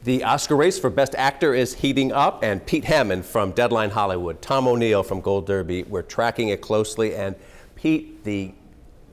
The Oscar race for Best Actor is heating up, and Pete Hammond from Deadline Hollywood, Tom O'Neill from Gold Derby, we're tracking it closely. And Pete, the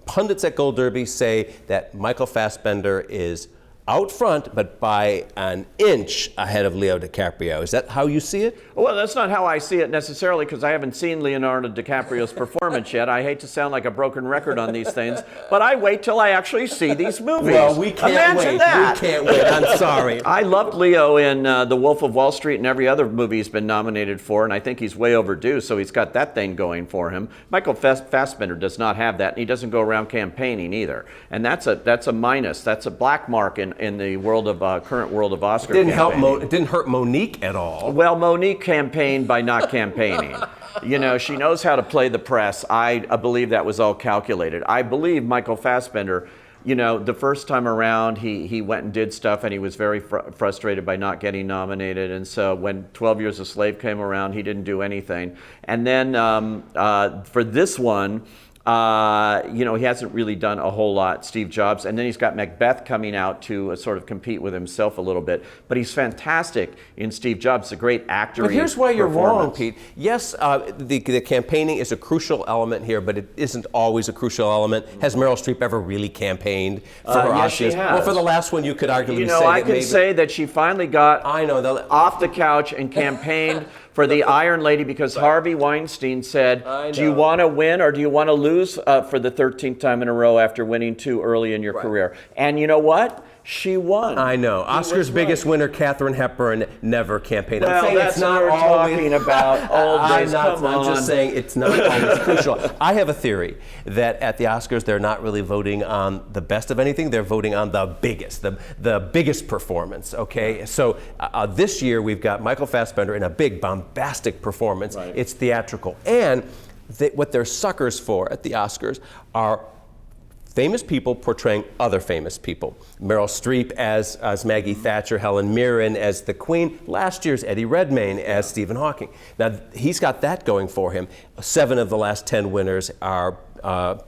pundits at Gold Derby say that Michael Fassbender is out front, but by an inch ahead of Leo DiCaprio. Is that how you see it? Well, that's not how I see it necessarily, because I haven't seen Leonardo DiCaprio's performance yet. I hate to sound like a broken record on these things, but I wait till I actually see these movies. Well, we can't Imagine wait. That. We can't wait. I'm sorry. I loved Leo in The Wolf of Wall Street and every other movie he's been nominated for, and I think he's way overdue, so he's got that thing going for him. Michael Fassbender does not have that, and he doesn't go around campaigning either. And that's a minus. That's a black mark in the world of current world of Oscar campaigning. It didn't hurt Monique at all. Well, Monique campaigned by not campaigning. You know, she knows how to play the press. I believe that was all calculated. I believe Michael Fassbender, you know, the first time around, he went and did stuff, and he was very frustrated by not getting nominated. And so when 12 Years a Slave came around, he didn't do anything. And then for this one, you know, he hasn't really done a whole lot, Steve Jobs. And then he's got Macbeth coming out to sort of compete with himself a little bit. But he's fantastic in Steve Jobs, a great actor. But here's why you're wrong, Pete. Yes, the campaigning is a crucial element here, but it isn't always a crucial element. Has Meryl Streep ever really campaigned for her yes, Oscars? she has. Well, for the last one, you could arguably say that I can say that she finally got off the couch and campaigned for the Iron Lady, because Harvey Weinstein said, do you want to win or do you want to lose for the 13th time in a row after winning too early in your career? And you know what? She won. I know. Oscar's biggest winner, Katharine Hepburn, never campaigned. Well, I'm saying that's it's not what we're always talking about. Old days. I'm just saying it's not always crucial. I have a theory that at the Oscars they're not really voting on the best of anything. They're voting on the biggest performance. Okay, so this year we've got Michael Fassbender in a big bombastic performance. Right. It's theatrical, and what they're suckers for at the Oscars are famous people portraying other famous people. Meryl Streep as Maggie Thatcher, Helen Mirren as the Queen, last year's Eddie Redmayne as Stephen Hawking. Now, he's got that going for him. 7 of the last 10 winners are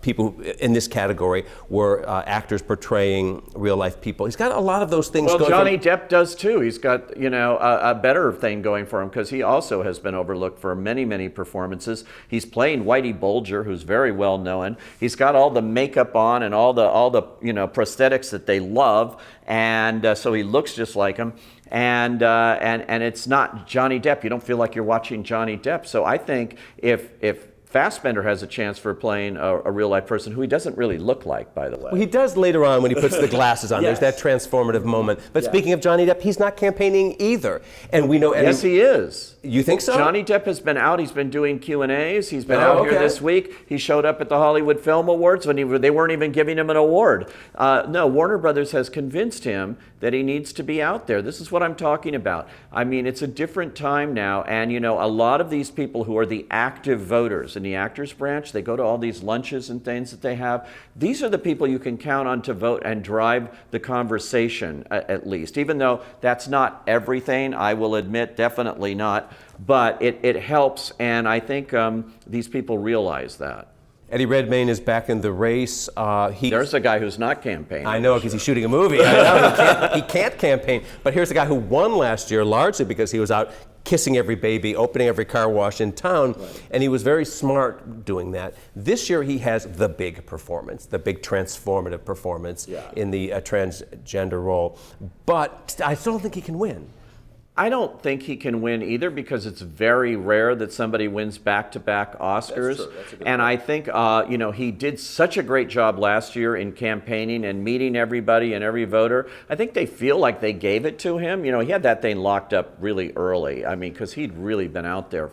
people in this category were actors portraying real-life people. He's got a lot of those things going. Well, Johnny Depp does too. He's got, you know, a better thing going for him, because he also has been overlooked for many, many performances. He's playing Whitey Bulger, who's very well known. He's got all the makeup on and all the you know, prosthetics that they love, and so he looks just like him. And it's not Johnny Depp. You don't feel like you're watching Johnny Depp. So I think if Fassbender has a chance for playing a real-life person who he doesn't really look like, by the way. Well, he does later on when he puts the glasses on. Yes. There's that transformative moment. But speaking of Johnny Depp, he's not campaigning either. And we know... Yes, he is. You think so? Johnny Depp has been out. He's been doing Q&As. He's been out here this week. He showed up at the Hollywood Film Awards when they weren't even giving him an award. No, Warner Brothers has convinced him that he needs to be out there. This is what I'm talking about. I mean, it's a different time now. And, you know, a lot of these people who are the active voters in the actors branch, they go to all these lunches and things that they have. These are the people you can count on to vote and drive the conversation, at least. Even though that's not everything, I will admit, definitely not. But it helps, and I think these people realize that. Eddie Redmayne is back in the race. There's a guy who's not campaigning. I know, because he's shooting a movie. I know, he can't campaign. But here's a guy who won last year, largely because he was out kissing every baby, opening every car wash in town, and he was very smart doing that. This year he has the big performance, the big transformative performance in the transgender role. But I still don't think he can win. I don't think he can win either, because it's very rare that somebody wins back-to-back Oscars. That's true. And I think, you know, he did such a great job last year in campaigning and meeting everybody and every voter. I think they feel like they gave it to him. You know, he had that thing locked up really early. I mean, because he'd really been out there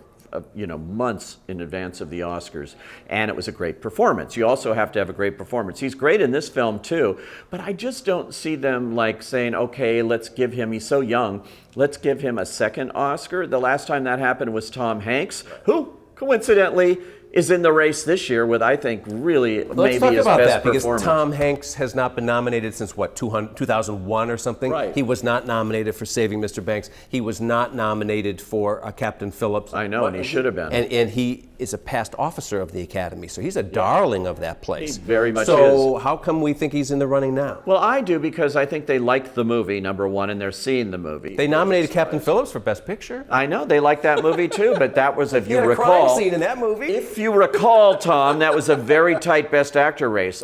you know, months in advance of the Oscars, and it was a great performance. You also have to have a great performance. He's great in this film too, but I just don't see them like saying, okay, let's give him, he's so young, let's give him a second Oscar. The last time that happened was Tom Hanks, who coincidentally is in the race this year with, I think, really maybe his best performance. Because Tom Hanks has not been nominated since, what, 2001 or something? Right. He was not nominated for Saving Mr. Banks. He was not nominated for Captain Phillips. I know, and he should have been. And he is a past officer of the Academy, so he's a darling of that place. He very much So how come we think he's in the running now? Well, I do because I think they like the movie, number one, and they're seeing the movie. They nominated Captain Phillips for Best Picture. I know, they like that movie too, but that was, if He you had a recall... crime scene in that movie. If you recall, Tom, that was a very tight Best Actor race.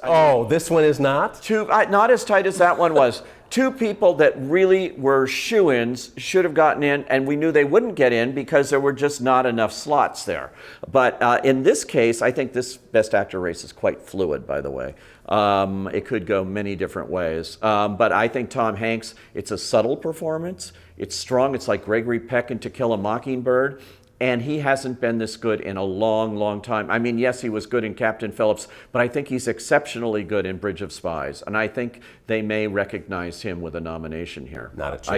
This one is not? Not as tight as that one was. Two people that really were shoo-ins should have gotten in, and we knew they wouldn't get in because there were just not enough slots there. But in this case, I think this Best Actor race is quite fluid, by the way. It could go many different ways. But I think Tom Hanks, it's a subtle performance. It's strong. It's like Gregory Peck in To Kill a Mockingbird. And he hasn't been this good in a long, long time. I mean, yes, he was good in Captain Phillips, but I think he's exceptionally good in Bridge of Spies. And I think they may recognize him with a nomination here. Not a chance.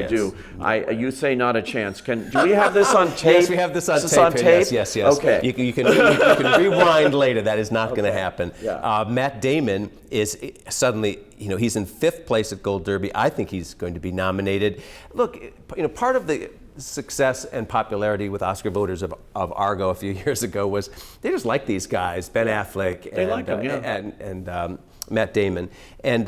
I do. You say not a chance. Do we have this on tape? Yes, we have this on tape. Yes. Okay. You can rewind later. That is not going to happen. Yeah. Matt Damon is suddenly, he's in 5th place at Gold Derby. I think he's going to be nominated. Look, part of the success and popularity with Oscar voters of Argo a few years ago was they just like these guys, Ben Affleck and Matt Damon. And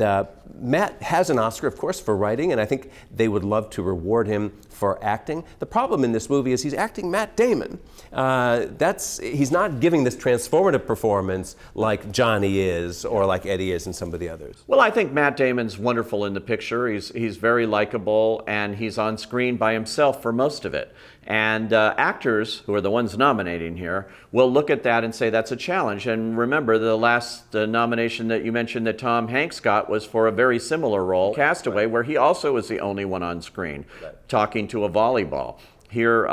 Matt has an Oscar, of course, for writing, and I think they would love to reward him for acting. The problem in this movie is he's acting Matt Damon. He's not giving this transformative performance like Johnny is or like Eddie is in some of the others. Well, I think Matt Damon's wonderful in the picture. He's very likable, and he's on screen by himself for most of it. And actors, who are the ones nominating here, will look at that and say that's a challenge. And remember, the last nomination that you mentioned that Tom Hanks got was for a very similar role, Castaway, where he also was the only one on screen, talking to a volleyball. Here,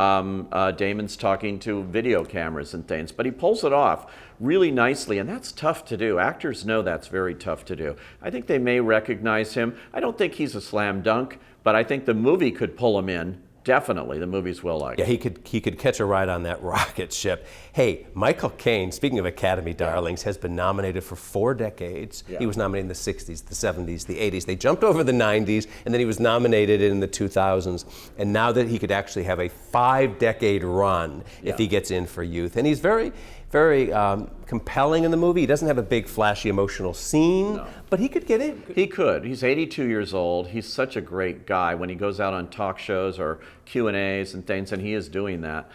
Damon's talking to video cameras and things, but he pulls it off really nicely, and that's tough to do. Actors know that's very tough to do. I think they may recognize him. I don't think he's a slam dunk, but I think the movie could pull him in. Definitely, the movie's well liked. Yeah, he could catch a ride on that rocket ship. Hey, Michael Caine, speaking of Academy darlings, has been nominated for 4 decades. Yeah. He was nominated in the 60s, the 70s, the 80s. They jumped over the 90s, and then he was nominated in the 2000s. And now that he could actually have a 5-decade run if he gets in for Youth. And he's very compelling in the movie. He doesn't have a big, flashy, emotional scene, but he could get in. He could. He's 82 years old. He's such a great guy when he goes out on talk shows or Q&As and things, and he is doing that.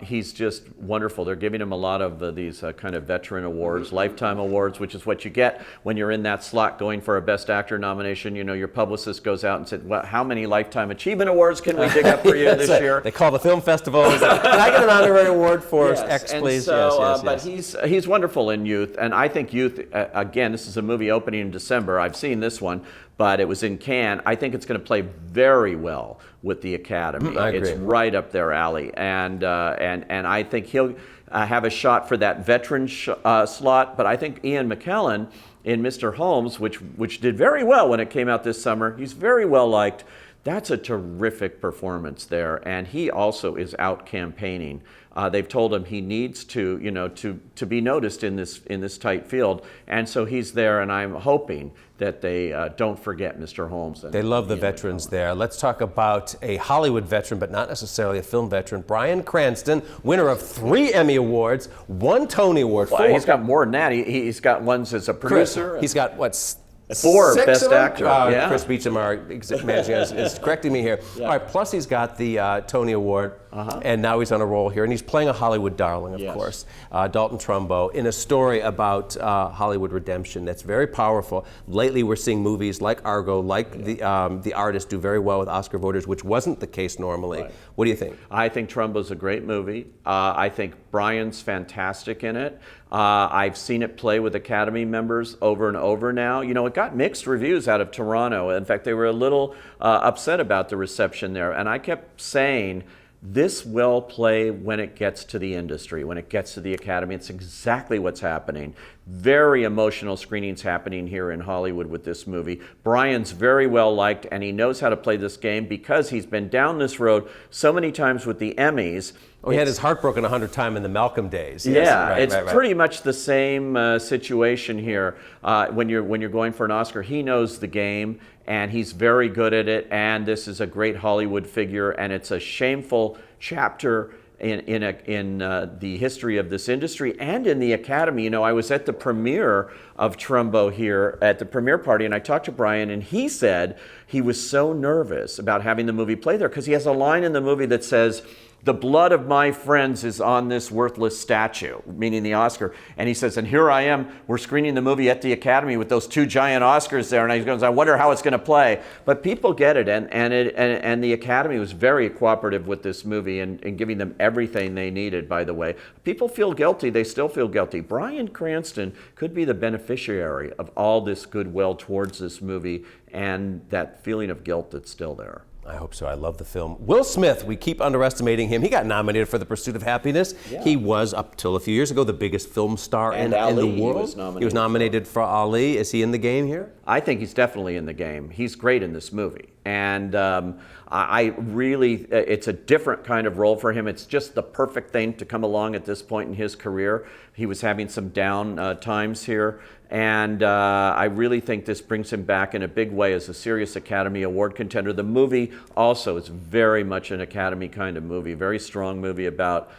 He's just wonderful. They're giving him a lot of these kind of veteran awards, lifetime awards, which is what you get when you're in that slot going for a Best Actor nomination. Your publicist goes out and said, well, how many Lifetime Achievement Awards can we dig up for you this year? They call the film festivals. Can I get an honorary award for X, please? So, but he's wonderful in Youth, and I think Youth, again, this is a movie opening in December. I've seen this one, but it was in Cannes. I think it's going to play very well with the Academy. I agree. It's right up their alley, and I think he'll have a shot for that veteran slot. But I think Ian McKellen in Mr. Holmes, which did very well when it came out this summer, he's very well liked. That's a terrific performance there, and he also is out campaigning. They've told him he needs to be noticed in this tight field, and so he's there. And I'm hoping that they don't forget Mr. Holmes. They love the veterans there. Let's talk about a Hollywood veteran, but not necessarily a film veteran. Bryan Cranston, winner of 3 Emmy Awards, 1 Tony Award. Well, he's got more than that. He's got ones as a producer. He's got what? 4 Best Actor. Chris Beecham, our manager, is correcting me here. All right, plus he's got the Tony Award, and now he's on a roll here, and he's playing a Hollywood darling, of course, Dalton Trumbo, in a story about Hollywood redemption that's very powerful. Lately, we're seeing movies like Argo, like The Artist, do very well with Oscar voters, which wasn't the case normally. Right. What do you think? I think Trumbo's a great movie. I think Bryan's fantastic in it. I've seen it play with Academy members over and over now. It got mixed reviews out of Toronto. In fact, they were a little upset about the reception there. And I kept saying, this will play when it gets to the industry, when it gets to the Academy. It's exactly what's happening. Very emotional screenings happening here in Hollywood with this movie. Bryan's very well liked, and he knows how to play this game because he's been down this road so many times with the Emmys. Oh, he had his heart broken 100 times in the Malcolm days. Yeah, it's pretty much the same situation here. When you're going for an Oscar, he knows the game, and he's very good at it. And this is a great Hollywood figure, and it's a shameful chapter in the history of this industry and in the Academy. You know, I was at the premiere of Trumbo here at the premiere party, and I talked to Brian, and he said he was so nervous about having the movie play there because he has a line in the movie that says, "The blood of my friends is on this worthless statue," meaning the Oscar. And he says, and here I am, we're screening the movie at the Academy with those 2 giant Oscars there, and he goes, I wonder how it's going to play. But people get it, and the Academy was very cooperative with this movie and giving them everything they needed, by the way. People feel guilty, they still feel guilty. Bryan Cranston could be the beneficiary of all this goodwill towards this movie and that feeling of guilt that's still there. I hope so. I love the film. Will Smith, we keep underestimating him. He got nominated for The Pursuit of Happiness. Yeah. He was, up till a few years ago, the biggest film star in the world. He was nominated for Ali. Is he in the game here? I think he's definitely in the game. He's great in this movie. And I really, it's a different kind of role for him. It's just the perfect thing to come along at this point in his career. He was having some down times here. And I really think this brings him back in a big way as a serious Academy Award contender. The movie also is very much an Academy kind of movie, very strong movie about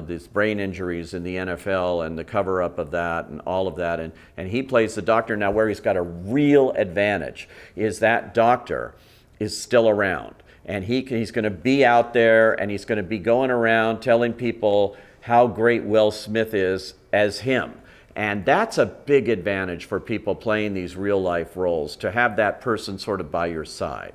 these brain injuries in the NFL and the cover-up of that and all of that. And he plays the doctor. Now, where he's got a real advantage is that doctor is still around. And he's going to be out there, and he's going to be going around telling people how great Will Smith is as him. And that's a big advantage for people playing these real-life roles, to have that person sort of by your side.